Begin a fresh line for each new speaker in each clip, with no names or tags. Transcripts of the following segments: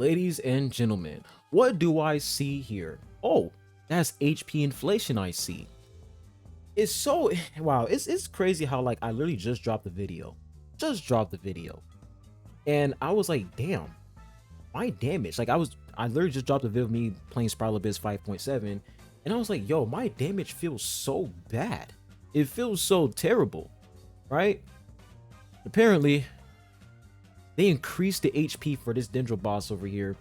Ladies and gentlemen, what do I see here? Oh, that's HP inflation I see. It's so wow, it's crazy how like I literally just dropped the video. Just dropped the video. And I was like, damn, my damage. I literally just dropped a video of me playing Spiral Abyss 5.7, and I was like, yo, my damage feels so bad. It feels so terrible, right? Apparently, they increased the HP for this Dendro boss over here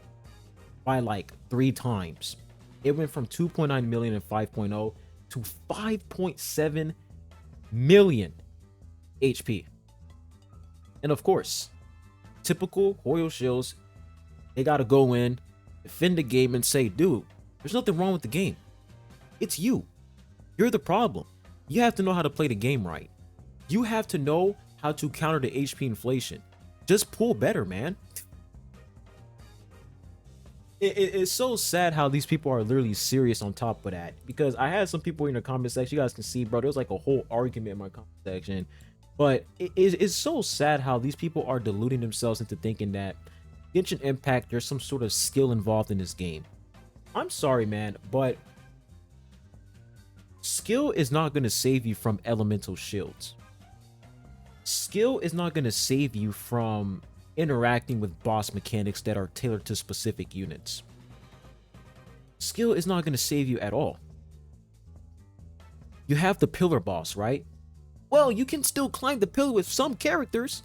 by like 3 times. It went from 2.9 million in 5.0 to 5.7 million HP. And of course, typical Hoyo shills, they gotta go in, defend the game, and say, dude, there's nothing wrong with the game. It's you. You're the problem. You have to know how to play the game right. You have to know how to counter the HP inflation. Just pull better, man. It's so sad how these people are literally serious on top of that, because I had some people in the comment section. You guys can see, bro, there was like a whole argument in my comment section. But it's so sad how these people are deluding themselves into thinking that Genshin Impact, there's some sort of skill involved in this game. I'm sorry, man, but skill is not going to save you from elemental shields. Skill is not going to save you from interacting with boss mechanics that are tailored to specific units. Skill is not going to save you at all. You have the pillar boss, right? Well, you can still climb the pillar with some characters.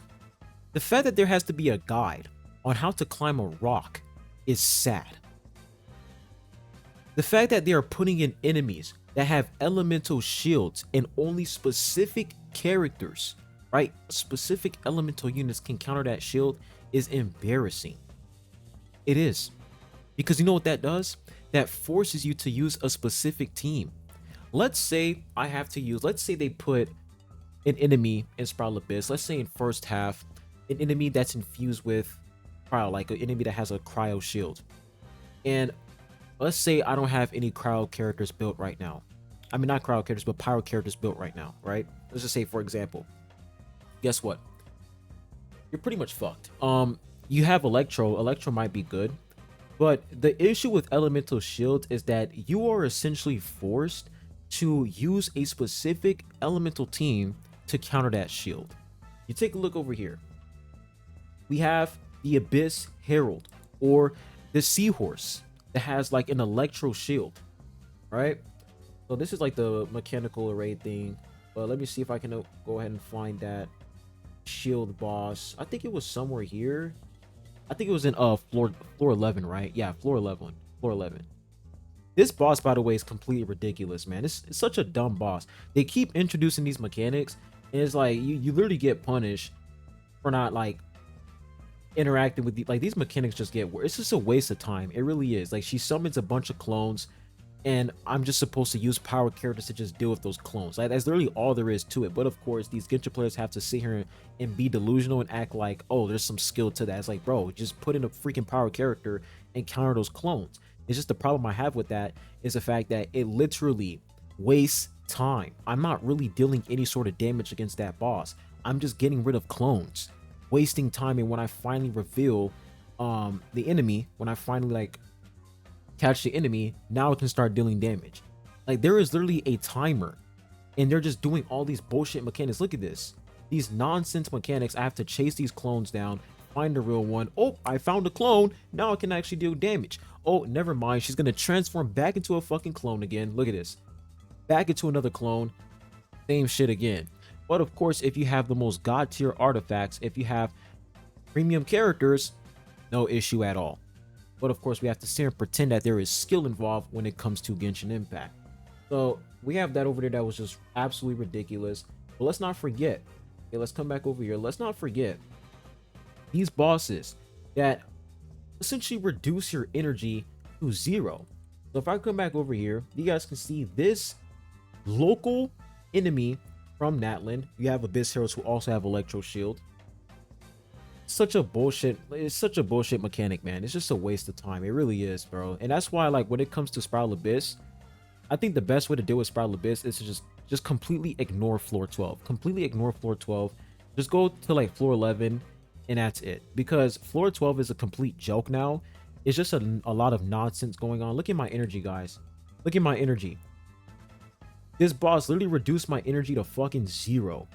The fact that there has to be a guide on how to climb a rock is sad. The fact that they are putting in enemies that have elemental shields and only specific characters, right? Specific elemental units can counter that shield is embarrassing. It is. Because you know what that does? That forces you to use a specific team. Let's say I have to use, let's say they put an enemy in Spiral Abyss. Let's say in first half, an enemy that's infused with cryo, like an enemy that has a cryo shield. And let's say I don't have any cryo characters built right now. I mean, not cryo characters, but pyro characters built right now, right? Let's just say, for example, guess what? You're pretty much fucked. You have Electro. Electro might be good, but the issue with elemental shield is that you are essentially forced to use a specific elemental team to counter that shield. You take a look over here. We have the Abyss Herald, or the Seahorse, that has like an Electro shield, right? So this is like the mechanical array thing, but let me see if I can go ahead and find that shield boss. I think it was somewhere here. I think it was in floor 11, right? Yeah, floor 11. This boss, by the way, is completely ridiculous, man. It's such a dumb boss. They keep introducing these mechanics, and it's like you literally get punished for not like interacting with these mechanics. Just get worse. It's just a waste of time. It really is. Like, she summons a bunch of clones, and I'm just supposed to use power characters to just deal with those clones. Like, that's literally all there is to it. But of course, these Genshin players have to sit here and be delusional and act like, oh, there's some skill to that. It's like, bro, just put in a freaking power character and counter those clones. It's just the problem I have with that is the fact that it literally wastes time. I'm not really dealing any sort of damage against that boss. I'm just getting rid of clones, wasting time. And when I finally reveal the enemy, when I finally like catch the enemy, now I can start dealing damage. Like, there is literally a timer, and they're just doing all these bullshit mechanics. Look at this, these nonsense mechanics. I have to chase these clones down, find the real one. Oh, I found a clone. Now I can actually deal damage. Oh, never mind, she's gonna transform back into a fucking clone again. Look at this, back into another clone, same shit again. But of course, if you have the most god tier artifacts, if you have premium characters, no issue at all. But of course, we have to sit and pretend that there is skill involved when it comes to Genshin Impact. So we have that over there that was just absolutely ridiculous. But let's not forget, okay, let's come back over here. Let's not forget these bosses that essentially reduce your energy to 0. So if I come back over here, you guys can see this local enemy from Natlan. You have Abyss Heroes who also have Electro Shield. Such a bullshit, it's such a bullshit mechanic, man. It's just a waste of time. It really is, bro. And that's why, like, when it comes to Spiral Abyss, I think the best way to deal with Spiral Abyss is to just completely ignore floor 12. Completely ignore floor 12. Just go to like floor 11 and that's it, because floor 12 is a complete joke now. It's just a lot of nonsense going on. Look at my energy, guys. Look at my energy. This boss literally reduced my energy to fucking 0. All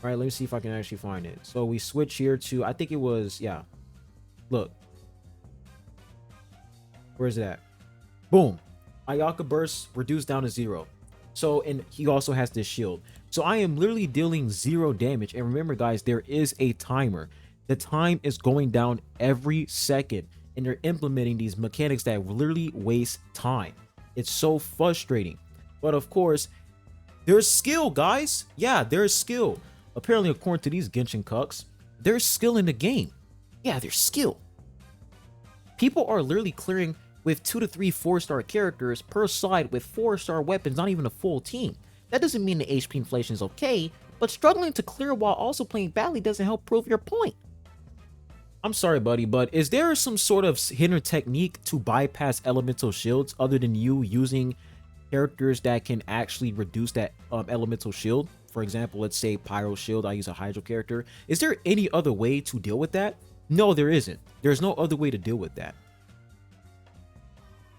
right, let me see if I can actually find it. So we switch here to, I think it was, yeah. Look. Where's it at? Boom. Ayaka burst reduced down to 0. So, and he also has this shield. So I am literally dealing 0 damage. And remember, guys, there is a timer. The time is going down every second. And they're implementing these mechanics that literally waste time. It's so frustrating. But of course, there's skill, guys. Yeah, there's skill. Apparently, according to these Genshin cucks, there's skill in the game. Yeah, there's skill. People are literally clearing with 2 to 3 4-star characters per side with 4-star weapons, not even a full team. That doesn't mean the HP inflation is okay, but struggling to clear while also playing badly doesn't help prove your point. I'm sorry, buddy, but is there some sort of hidden technique to bypass elemental shields other than you using characters that can actually reduce that elemental shield? For example, let's say Pyro Shield, I use a Hydro character. Is there any other way to deal with that? No, there isn't. There's no other way to deal with that.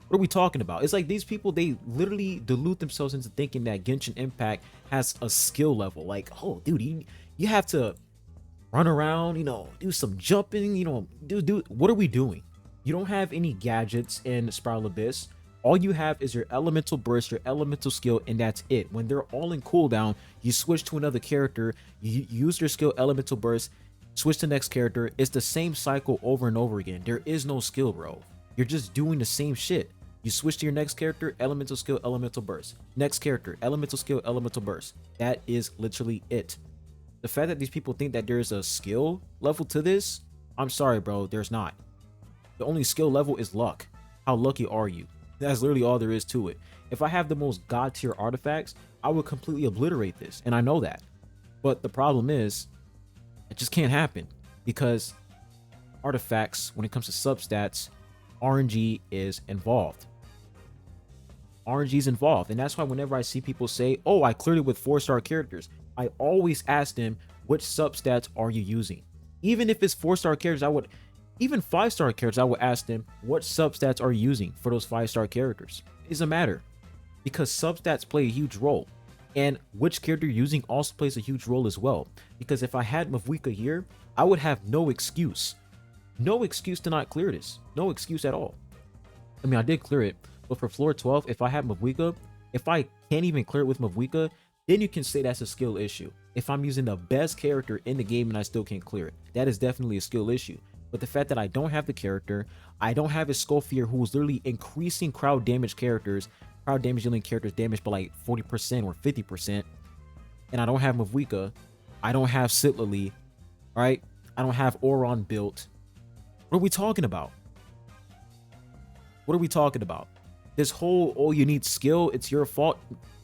What are we talking about? It's like these people, they literally delude themselves into thinking that Genshin Impact has a skill level. Like, oh, dude, you have to run around, you know, do some jumping, you know, dude, what are we doing? You don't have any gadgets in Spiral Abyss. All you have is your elemental burst, your elemental skill, and that's it. When they're all in cooldown, you switch to another character, you use your skill, elemental burst, switch to the next character. It's the same cycle over and over again. There is no skill, bro. You're just doing the same shit. You switch to your next character, elemental skill, elemental burst. Next character, elemental skill, elemental burst. That is literally it. The fact that these people think that there's a skill level to this, I'm sorry, bro, there's not. The only skill level is luck. How lucky are you? That's literally all there is to it. If I have the most god tier artifacts, I would completely obliterate this, and I know that. But the problem is, it just can't happen because artifacts, when it comes to substats, RNG is involved. RNG is involved, and that's why whenever I see people say, oh, I cleared it with 4-star characters, I always ask them, which substats are you using? Even if it's 4-star characters, even 5-star characters, I would ask them, what substats are you using for those 5-star characters? It doesn't matter, because substats play a huge role, and which character you're using also plays a huge role as well. Because if I had Mavuika here, I would have no excuse. No excuse to not clear this. No excuse at all. I mean, I did clear it, but for floor 12, if I have Mavuika, if I can't even clear it with Mavuika, then you can say that's a skill issue. If I'm using the best character in the game and I still can't clear it, that is definitely a skill issue. But the fact that I don't have the character, I don't have a Scofier who is literally increasing crowd damage characters, crowd damage dealing characters damage by like 40% or 50%, and I don't have Mavuika, I don't have Sitlily, right? I don't have Auron built. What are we talking about? What are we talking about? This whole, oh, you need skill, it's your fault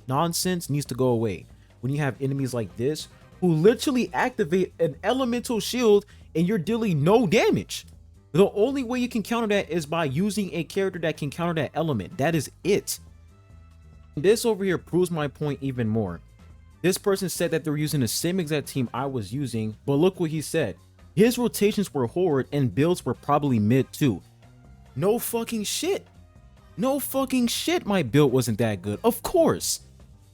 nonsense needs to go away. When you have enemies like this who literally activate an elemental shield and you're dealing no damage, the only way you can counter that is by using a character that can counter that element. That is it. This over here proves my point even more. This person said that they're using the same exact team I was using, but look what he said. His rotations were horrid and builds were probably mid too. No fucking shit. No fucking shit, my build wasn't that good. Of course.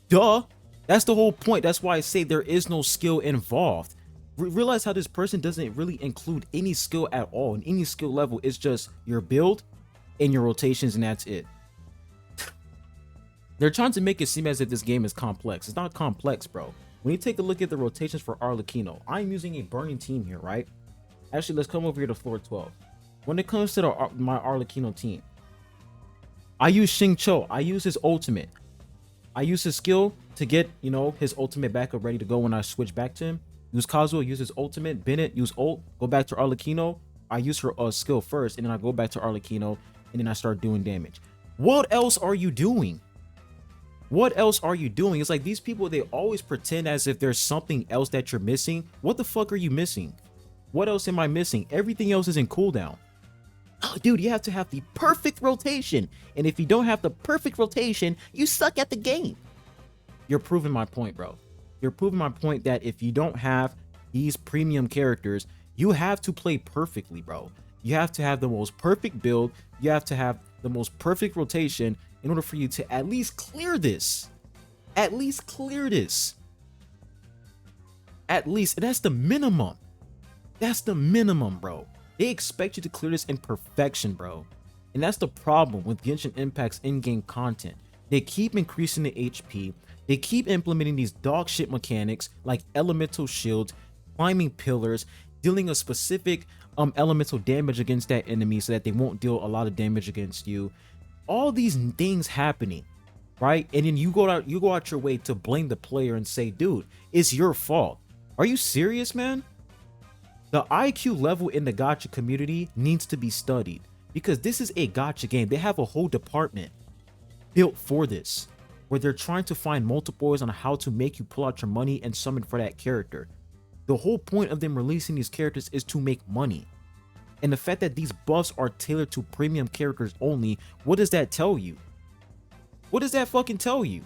Duh. That's the whole point. That's why I say there is no skill involved. Realize how this person doesn't really include any skill at all. In any skill level, it's just your build and your rotations, and that's it. They're trying to make it seem as if this game is complex. It's not complex, bro. When you take a look at the rotations for Arlecchino, I'm using a burning team here, right? Actually, let's come over here to floor 12. When it comes to my Arlecchino team, I use Xingqiu. I use his ultimate. I use his skill to get, you know, his ultimate back up ready to go when I switch back to him. Use Kazuo, use his ultimate. Bennett, use ult. Go back to Arlecchino. I use her skill first, and then I go back to Arlecchino, and then I start doing damage. What else are you doing? What else are you doing? It's like these people, they always pretend as if there's something else that you're missing. What the fuck are you missing? What else am I missing? Everything else is in cooldown. Oh, dude, you have to have the perfect rotation. And if you don't have the perfect rotation, you suck at the game. You're proving my point, bro. You're proving my point that if you don't have these premium characters, you have to play perfectly, bro. You have to have the most perfect build. You have to have the most perfect rotation in order for you to at least clear this. At least clear this. At least. And that's the minimum. That's the minimum, bro. They expect you to clear this in perfection, bro. And that's the problem with Genshin Impact's in-game content. They keep increasing the HP. They keep implementing these dog shit mechanics like elemental shields, climbing pillars, dealing a specific elemental damage against that enemy so that they won't deal a lot of damage against you. All these things happening, right? And then you go out your way to blame the player and say, dude, it's your fault. Are you serious, man? The IQ level in the gacha community needs to be studied because this is a gacha game. They have a whole department built for this, where they're trying to find multiple ways on how to make you pull out your money and summon for that character. The whole point of them releasing these characters is to make money. And the fact that these buffs are tailored to premium characters only, what does that tell you? What does that fucking tell you?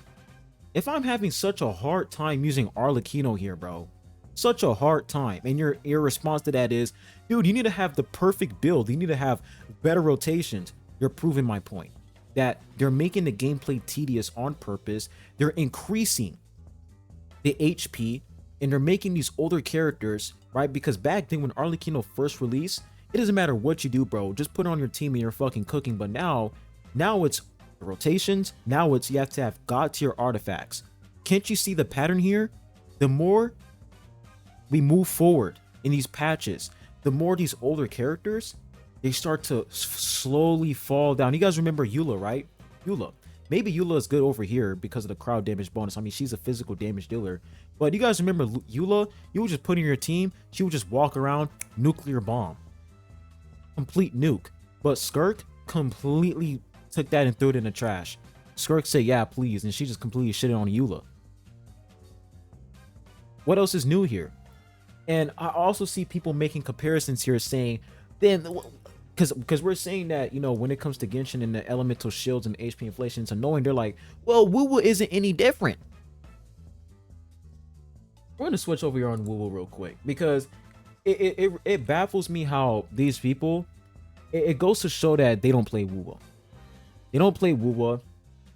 If I'm having such a hard time using Arlecchino here, bro, such a hard time, and your response to that is, dude, you need to have the perfect build, you need to have better rotations, you're proving my point. That they're making the gameplay tedious on purpose. They're increasing the HP and they're making these older characters, right? Because back then when Arlecchino first released, it doesn't matter what you do, bro, just put it on your team and you're fucking cooking. But now it's rotations. Now it's you have to have god tier artifacts. Can't you see the pattern here? The more we move forward in these patches, the more these older characters, they start to slowly fall down. You guys remember Eula, right? Eula. Maybe Eula is good over here because of the crowd damage bonus. I mean, she's a physical damage dealer. But you guys remember Eula? You would just put in your team. She would just walk around, nuclear bomb. Complete nuke. But Skirk completely took that and threw it in the trash. Skirk said, yeah, please. And she just completely shitted on Eula. What else is new here? And I also see people making comparisons here saying, then... Because we're saying that, you know, when it comes to Genshin and the elemental shields and HP inflation, it's annoying. They're like, well, Woo isn't any different. We're going to switch over here on Woo real quick because it baffles me how these people, it goes to show that they don't play Woo. They don't play Woo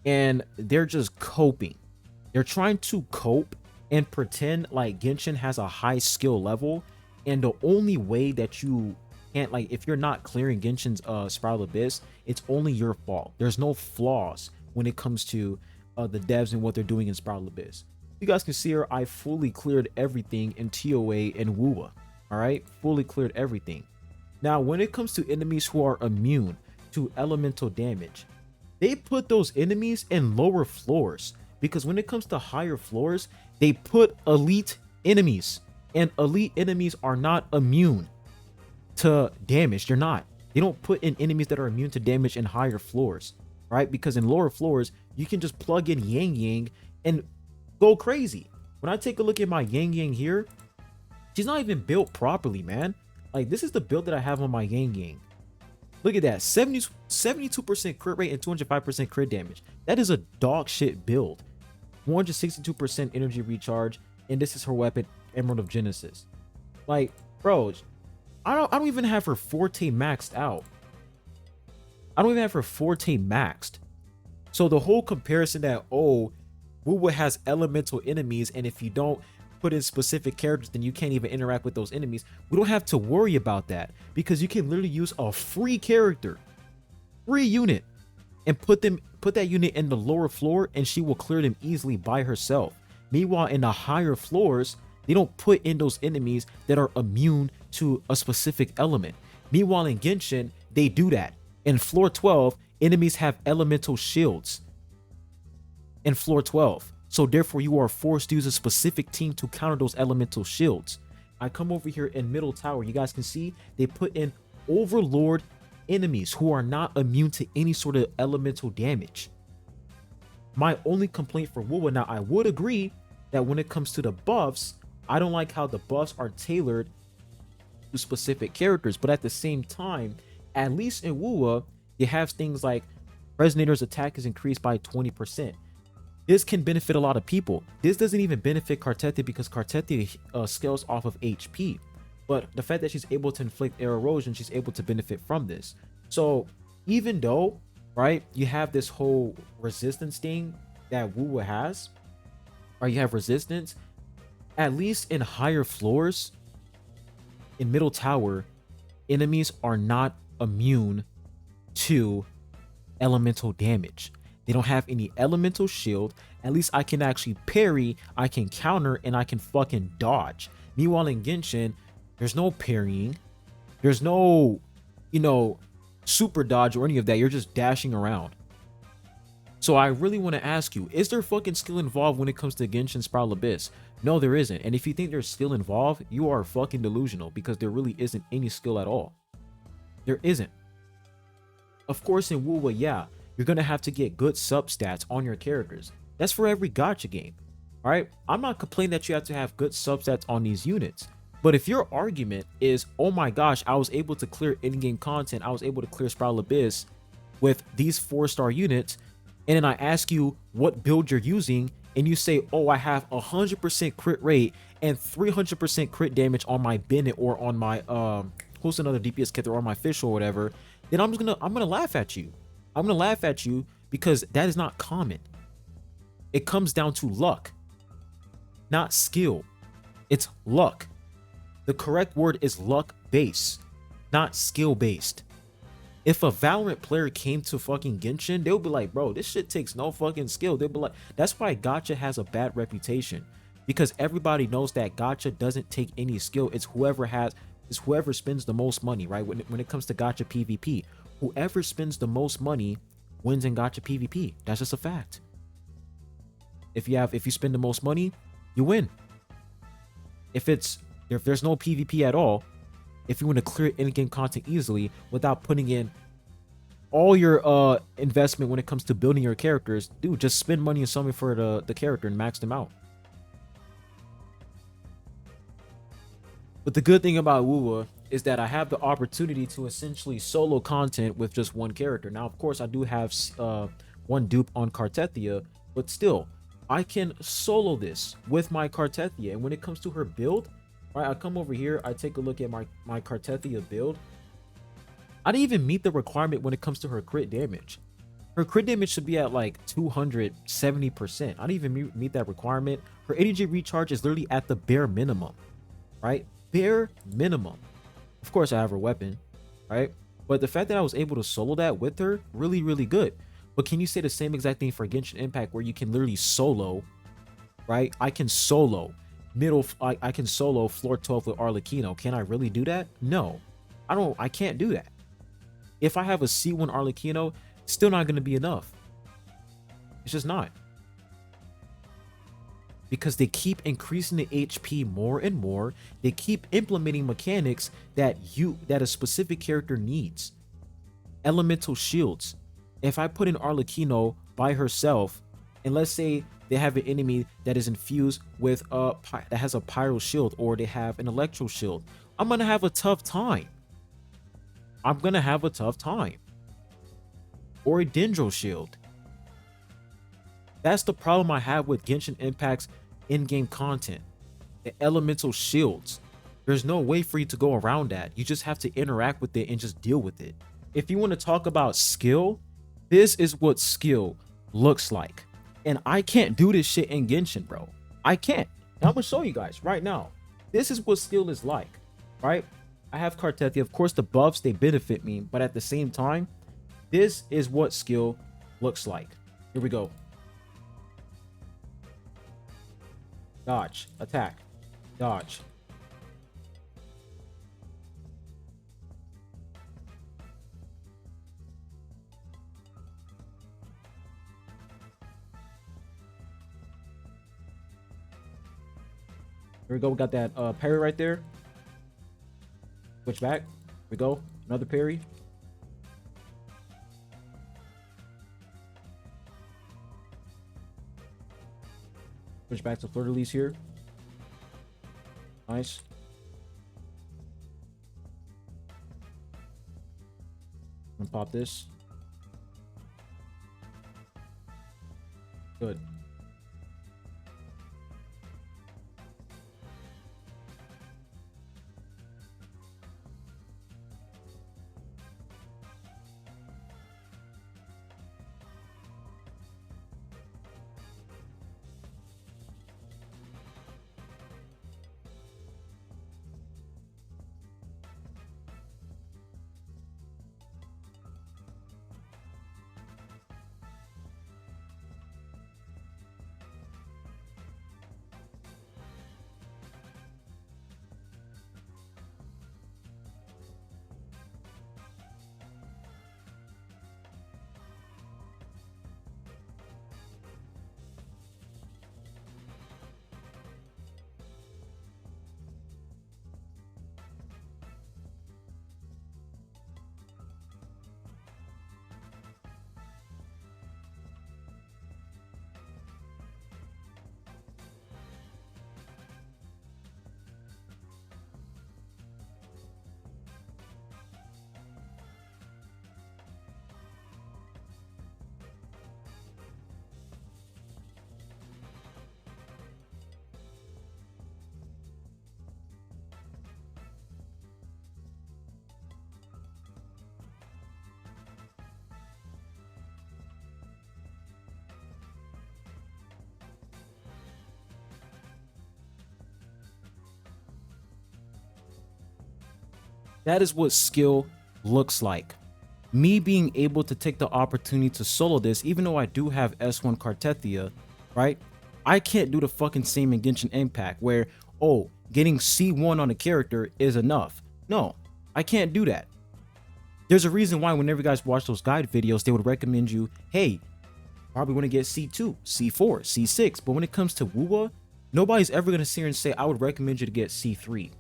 and they're just coping. They're trying to cope and pretend like Genshin has a high skill level. And the only way that you can't, like, if you're not clearing Genshin's Spiral Abyss, it's only your fault. There's no flaws when it comes to the devs and what they're doing in Spiral Abyss. You guys can see here, I fully cleared everything in TOA and Wuwa. All right, fully cleared everything. Now, when it comes to enemies who are immune to elemental damage, they put those enemies in lower floors because when it comes to higher floors, they put elite enemies, and elite enemies are not immune to damage. They're not. They don't put in enemies that are immune to damage in higher floors, right? Because in lower floors, you can just plug in Yang Yang and go crazy. When I take a look at my Yang Yang here, she's not even built properly, man. Like, this is the build that I have on my Yang Yang. Look at that, 72% crit rate and 205% crit damage. That is a dog shit build. 162% energy recharge, and this is her weapon, Emerald of Genesis. Like, bro, I don't even have her Forte maxed out. I don't even have her Forte maxed. So the whole comparison that, oh, Wuwa has elemental enemies, and if you don't put in specific characters, then you can't even interact with those enemies. We don't have to worry about that because you can literally use a free character, free unit, and put that unit in the lower floor, and she will clear them easily by herself. Meanwhile, in the higher floors, they don't put in those enemies that are immune to a specific element. Meanwhile, in Genshin, they do that. In floor 12, enemies have elemental shields. In floor 12. So therefore, you are forced to use a specific team to counter those elemental shields. I come over here in middle tower. You guys can see they put in overlord enemies who are not immune to any sort of elemental damage. My only complaint for Wuwa, now I would agree that when it comes to the buffs, I don't like how the buffs are tailored to specific characters, but at the same time, at least in Wuwa, you have things like Resonator's attack is increased by 20%. This can benefit a lot of people. This doesn't even benefit Kartete because Kartete scales off of HP. But the fact that she's able to inflict air erosion, she's able to benefit from this. So even though, right, you have this whole resistance thing that Wuwa has, or you have resistance, at least in higher floors, in middle tower, enemies are not immune to elemental damage. They don't have any elemental shield. At least I can actually parry, I can counter, and I can fucking dodge. Meanwhile in Genshin, there's no parrying. There's no, you know, super dodge or any of that. You're just dashing around. So I really want to ask you, is there fucking skill involved when it comes to Genshin Spiral Abyss? No, there isn't. And if you think there's skill involved, you are fucking delusional, because there really isn't any skill at all. There isn't. Of course, in Wuwa, yeah, you're going to have to get good substats on your characters. That's for every gacha game. All right? I'm not complaining that you have to have good substats on these units. But if your argument is, oh my gosh, I was able to clear in-game content, I was able to clear Spiral Abyss with these 4-star units, and then I ask you what build you're using, and you say, oh, I have 100% crit rate and 300% crit damage on my Bennett or on my who's another DPS kit or on my fish or whatever, then I'm gonna laugh at you. I'm gonna laugh at you, because that is not common. It comes down to luck, not skill. It's luck. The correct word is luck based, not skill based. If a Valorant player came to fucking Genshin, they'll be like, bro, this shit takes no fucking skill. They'll be like, that's why gacha has a bad reputation, because everybody knows that gacha doesn't take any skill. It's whoever spends the most money, right? When it comes to gacha PvP, whoever spends the most money wins in gacha PvP. That's just a fact. If you spend the most money, you win. If there's no PvP at all, if you want to clear in-game content easily without putting in all your investment when it comes to building your characters, dude, just spend money on something for the character and max them out. But the good thing about Wuwa is that I have the opportunity to essentially solo content with just one character. Now, of course, I do have one dupe on Cartethia, but still, I can solo this with my Cartethia. And when it comes to her build, right, I come over here, I take a look at my Cartethia build. I didn't even meet the requirement when it comes to her crit damage. Her crit damage should be at like 270%. I didn't even meet that requirement. Her ADG recharge is literally at the bare minimum, right? Bare minimum. Of course, I have her weapon, right? But the fact that I was able to solo that with her, really, really good. But can you say the same exact thing for Genshin Impact, where you can literally solo, right? I can solo I can solo floor 12 with Arlecchino. Can I really do that? No, I can't do that. If I have a C1 Arlecchino, it's still not going to be enough. It's just not. Because they keep increasing the HP more and more. They keep implementing mechanics that a specific character needs. Elemental shields. If I put in Arlecchino by herself, and let's say they have an enemy that is infused with that has a pyro shield, or they have an electro shield, I'm gonna have a tough time. Or a dendro shield. That's the problem I have with Genshin Impact's in-game content. The elemental shields. There's no way for you to go around that. You just have to interact with it and just deal with it. If you want to talk about skill, this is what skill looks like. And I can't do this shit in Genshin, bro. I can't. And I'm gonna show you guys right now. This is what skill is like, right? I have Cartethia. Of course, the buffs, they benefit me, but at the same time, this is what skill looks like. Here we go. Dodge, attack, dodge. Here we go. We got that parry right there. Switch back. Here we go. Another parry. Switch back to Fleur-de-Lis here. Nice. I'm gonna pop this. Good. That is what skill looks like. Me being able to take the opportunity to solo this, even though I do have S1 Cartethia, right? I can't do the fucking same in Genshin Impact where, oh, getting C1 on a character is enough. No, I can't do that. There's a reason why whenever you guys watch those guide videos, they would recommend you, hey, probably want to get C2, C4, C6. But when it comes to Wuwa, nobody's ever going to sit here and say, I would recommend you to get C3.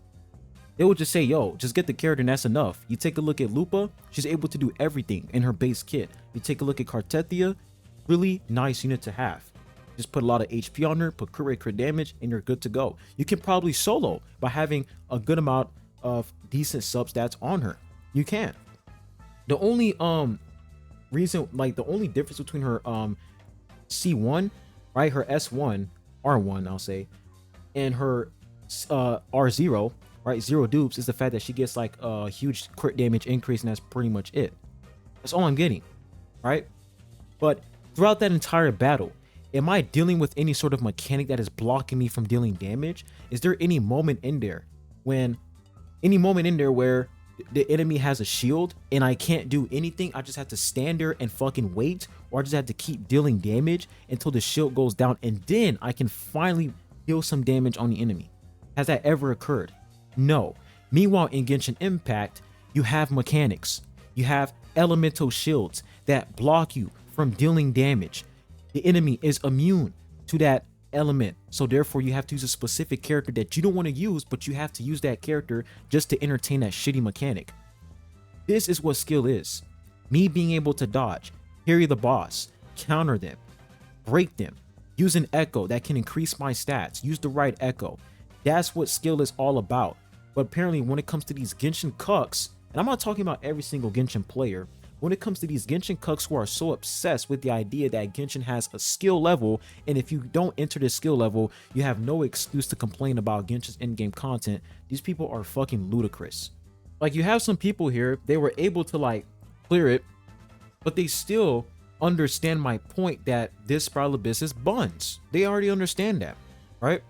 They would just say, yo, just get the character and that's enough. You take a look at Lupa, she's able to do everything in her base kit. You take a look at Cartethia, really nice unit to have. Just put a lot of HP on her, put crit rate, crit damage, and you're good to go. You can probably solo by having a good amount of decent sub stats on her. You can. The only reason, like the only difference between her C1, right, her S1, R1, I'll say, and her R0, right, 0 dupes, is the fact that she gets like a huge crit damage increase, and that's pretty much it. That's all I'm getting, right? But throughout that entire battle, am I dealing with any sort of mechanic that is blocking me from dealing damage? Is there any moment in there where the enemy has a shield and I can't do anything? I just have to stand there and fucking wait, or I just have to keep dealing damage until the shield goes down, and then I can finally deal some damage on the enemy. Has that ever occurred? No. Meanwhile, in Genshin Impact, you have mechanics. You have elemental shields that block you from dealing damage. The enemy is immune to that element, so therefore you have to use a specific character that you don't want to use, but you have to use that character just to entertain that shitty mechanic. This is what skill is. Me being able to dodge, parry the boss, counter them, break them, use an echo that can increase my stats, use the right echo. That's what skill is all about. But apparently when it comes to these Genshin cucks, and I'm not talking about every single Genshin player, when it comes to these Genshin cucks who are so obsessed with the idea that Genshin has a skill level, and if you don't enter this skill level, you have no excuse to complain about Genshin's in-game content, these people are fucking ludicrous. Like, you have some people here, they were able to like clear it, but they still understand my point that this Spiral Abyss is buns. They already understand that, right?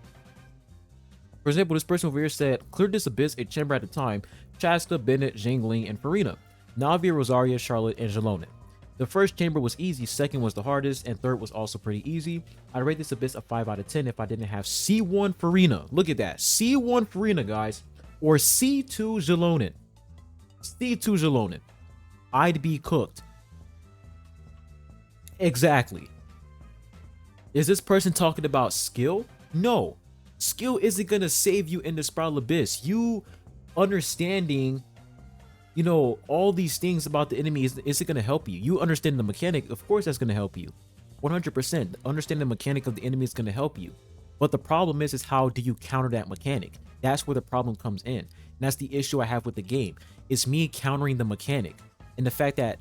For example, this person over here said, cleared this abyss a chamber at a time, Chaska, Bennett, Jingling, and Farina. Navia, Rosaria, Charlotte, and Jalonen. The first chamber was easy, second was the hardest, and third was also pretty easy. I'd rate this abyss a 5 out of 10 if I didn't have C1 Farina. Look at that. C1 Farina, guys. Or C2 Jalonen. C2 Jalonen. I'd be cooked. Exactly. Is this person talking about skill? No. Skill isn't going to save you in the Spiral Abyss. You understanding, you know, all these things about the enemy isn't going to help you. You understand the mechanic, of course that's going to help you. 100%. Understanding the mechanic of the enemy is going to help you. But the problem is how do you counter that mechanic? That's where the problem comes in. And that's the issue I have with the game. It's me countering the mechanic. And the fact that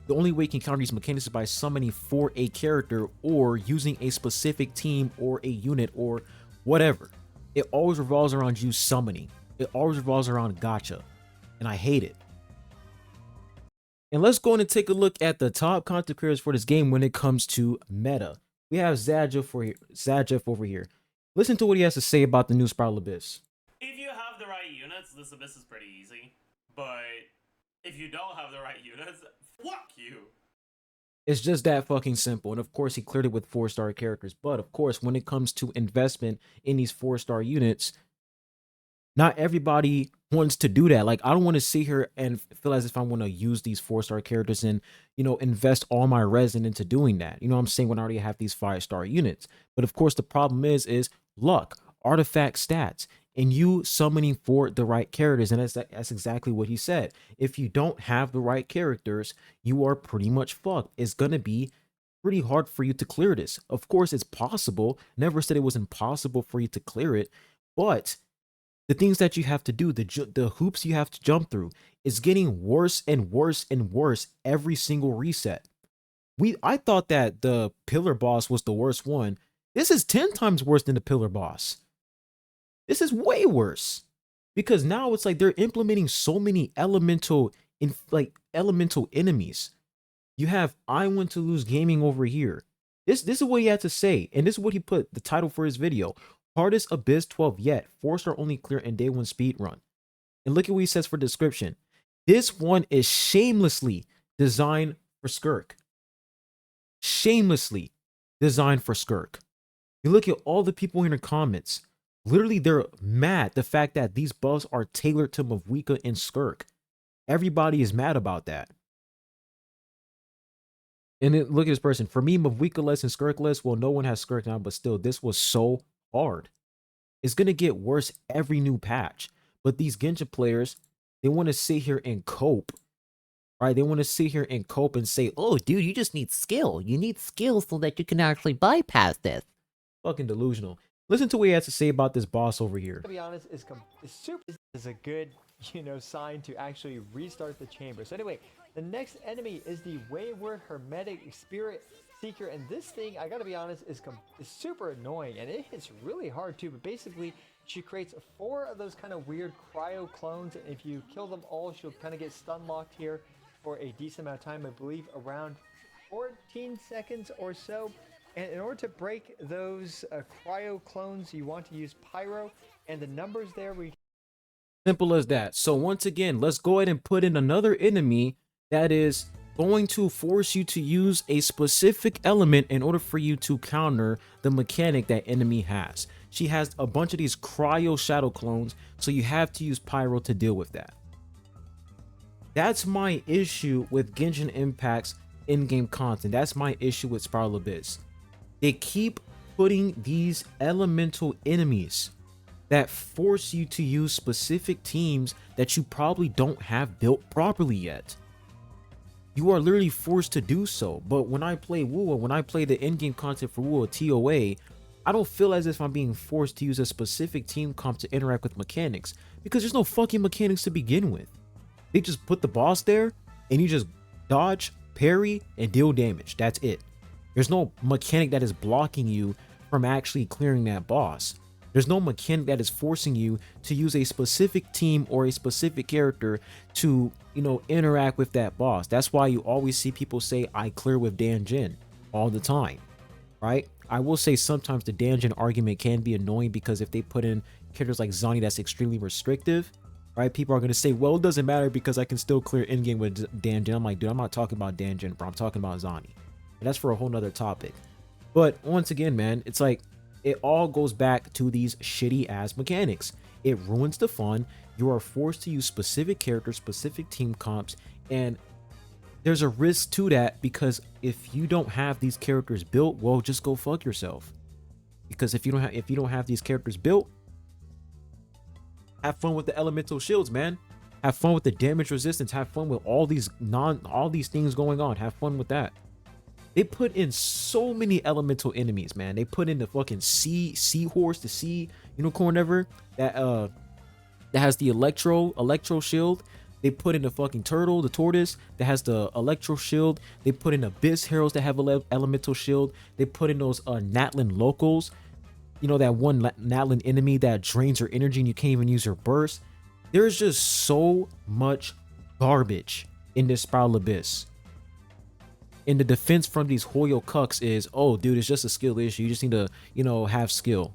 the only way you can counter these mechanics is by summoning for a character or using a specific team or a unit or whatever. It always revolves around you summoning. It always revolves around gacha. And I hate it. And let's go in and take a look at the top content creators for this game when it comes to meta. We have Zadjeff over here. Listen to what he has to say about the new Spiral Abyss.
If you have the right units, this abyss is pretty easy. But if you don't have the right units, fuck you.
It's just that fucking simple. And of course, he cleared it with 4-star characters. But of course, when it comes to investment in these 4-star units, not everybody wants to do that. Like, I don't want to sit here and feel as if I want to use these 4-star characters and, you know, invest all my resin into doing that. You know what I'm saying? When I already have these 5-star units. But of course, the problem is luck, artifact stats, and you summoning for the right characters. And that's exactly what he said. If you don't have the right characters, you are pretty much fucked. It's going to be pretty hard for you to clear this. Of course, it's possible. Never said it was impossible for you to clear it. But the things that you have to do, the hoops you have to jump through, is getting worse and worse and worse every single reset. I thought that the pillar boss was the worst one. This is 10 times worse than the pillar boss. This is way worse. Because now it's like they're implementing so many elemental enemies. You have I Want to Lose Gaming over here. This is what he had to say, and this is what he put the title for his video. Hardest Abyss 12 yet. 4-star only clear and day 1 speed run. And look at what he says for description. This one is shamelessly designed for Skirk. Shamelessly designed for Skirk. You look at all the people in the comments. Literally, they're mad the fact that these buffs are tailored to Mavwika and Skirk. Everybody is mad about that. And then look at this person. For me, Mavwika less and Skirk less. Well, no one has Skirk now, but still, this was so hard. It's going to get worse every new patch. But these Genshin players, they want to sit here and cope. Right? They want to sit here and cope and say, oh, dude, you just need skill. You need skill so that you can actually bypass this. Fucking delusional. Listen to what he has to say about this boss over here.
To be honest, is super is a good, sign to actually restart the chamber. So anyway, the next enemy is the Wayward Hermetic Spirit Seeker, and this thing, I gotta be honest, is super annoying, and it hits really hard too. But basically, she creates 4 of those kind of weird cryo clones, and if you kill them all, she'll kind of get stun locked here for a decent amount of time. I believe around 14 seconds or so. And in order to break those cryo clones, you want to use Pyro, and the numbers there we
simple as that. So once again, let's go ahead and put in another enemy that is going to force you to use a specific element in order for you to counter the mechanic that enemy has. She has a bunch of these cryo shadow clones, so you have to use Pyro to deal with that. That's my issue with Genshin Impact's in-game content. That's my issue with Spiral Abyss. They keep putting these elemental enemies that force you to use specific teams that you probably don't have built properly yet. You are literally forced to do so. But when I play WoW, when I play the in-game content for WoW, TOA, I don't feel as if I'm being forced to use a specific team comp to interact with mechanics, because there's no fucking mechanics to begin with. They just put the boss there and you just dodge, parry, and deal damage. That's it. There's no mechanic that is blocking you from actually clearing that boss. There's no mechanic that is forcing you to use a specific team or a specific character to, interact with that boss. That's why you always see people say, I clear with Danjin all the time, right? I will say sometimes the Danjin argument can be annoying, because if they put in characters like Zani that's extremely restrictive, right? People are going to say, well, it doesn't matter because I can still clear in-game with Danjin. I'm like, dude, I'm not talking about Danjin, bro. I'm talking about Zani. That's for a whole nother topic. But once again, man, it's like it all goes back to these shitty ass mechanics. It ruins the fun. You are forced to use specific characters, specific team comps, and there's a risk to that, because if you don't have these characters built, well, just go fuck yourself. Because if you don't have these characters built, have fun with the elemental shields, man. Have fun with the damage resistance. Have fun with all these things going on. Have fun with that. They put in so many elemental enemies, man. They put in the fucking seahorse, the sea unicorn ever that has the electro shield. They put in the fucking turtle, the tortoise that has the electro shield. They put in abyss heralds that have elemental shield. They put in those Natlan locals. That one Natlan enemy that drains your energy and you can't even use your burst. There's just so much garbage in this Spiral Abyss. And the defense from these Hoyo cucks is, oh, dude, it's just a skill issue. You just need to, have skill.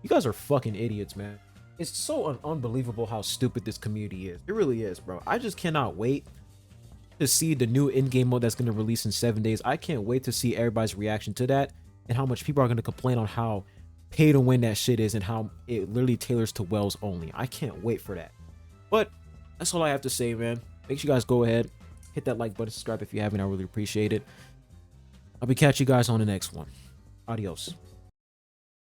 You guys are fucking idiots, man. It's so unbelievable how stupid this community is. It really is, bro. I just cannot wait to see the new in-game mode that's going to release in 7 days. I can't wait to see everybody's reaction to that and how much people are going to complain on how pay to win that shit is and how it literally tailors to Wells only. I can't wait for that. But that's all I have to say, man. Make sure you guys go ahead, hit that like button, subscribe if you haven't. I really appreciate it. I'll be catching you guys on the next one. Adios.